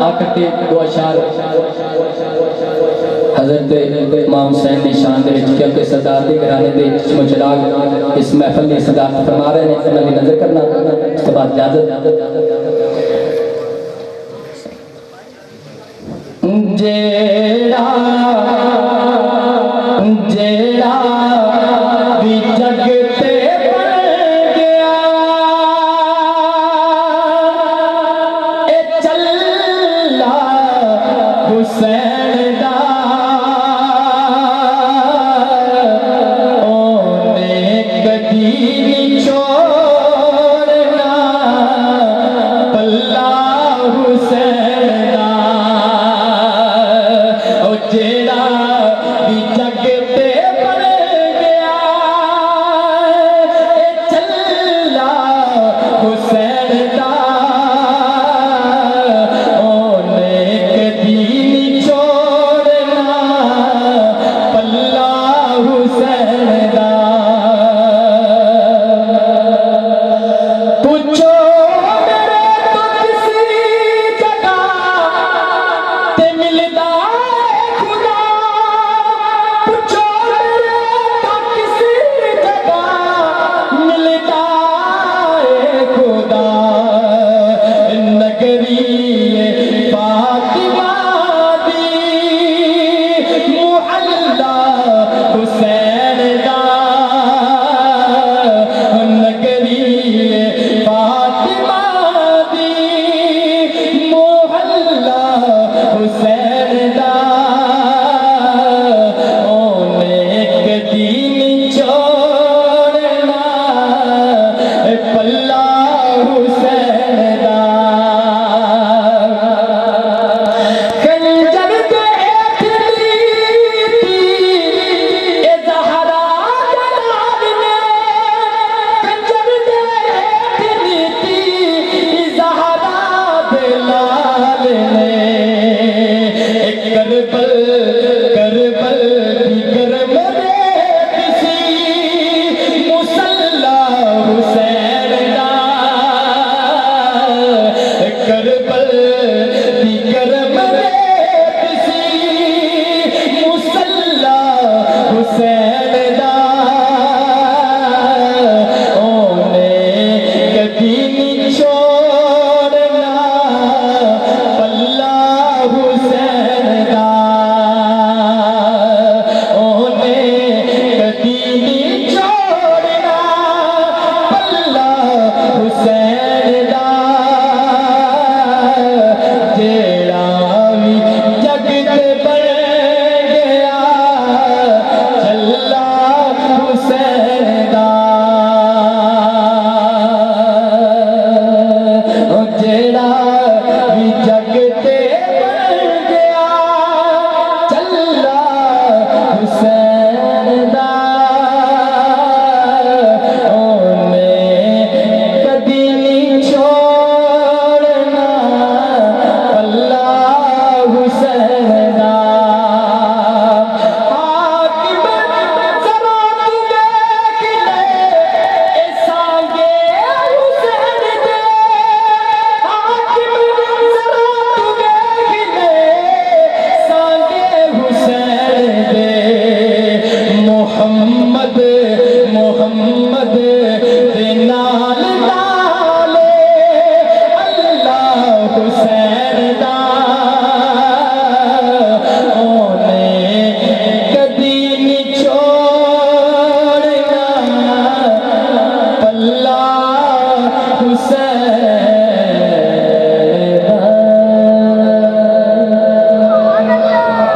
आखिर दो अशार हजरत इमाम हुसैन की शान दे विच क्योंकि सरदार के घराने के चश्मो चिराग इस महफिल की सदारत फरमा रहे हैं, उन्होंने नजर करना उस तो बाद इजाजत। जेड़ा जेड़ा भी जगते बन गया ए चल्ला हुसैन दा ओने कदी नहीं छोड़ना पल्ला हुसैन दा। ओ जेड़ा भी जगते बन गया ए चल्ला हुसैन दा ओने कदी नहीं छोड़ना पल्ला हुसैन दा। पूछो मेरे तो किसी जगह ते मिलदा है खुदा, पूछो मेरे तो किसी जगह मिलदा है खुदा। नगरी फातिमा दी मुहल्ला हुसैन दा, नगरी फातिमा दी मुहल्ला हुसैन दा ओने कदी नहीं छोड़ना पल्ला हुसैन दा। खंजर के हेठ लीती ए ज़हरा जलाल ने, खंजर के हेठ लीती ए ज़हरा जलाल ने। करबल करबल की करम किसी मुसल्ला हुसैन दा, करबल की करम किसी मुसल्ला हुसैन दा ओने कदी नहीं छोड़ना पल्ला हुसैन दा। ओने कदी नहीं छोड़ना पल्ला हुसैन दा। जेड़ा भी जगत बन गया चल्ला हुसैन दा। ओ जेड़ा भी जगते बन गया चल्ला हुसैन दा ओने कदी नहीं छोड़ना पल्ला हुसैन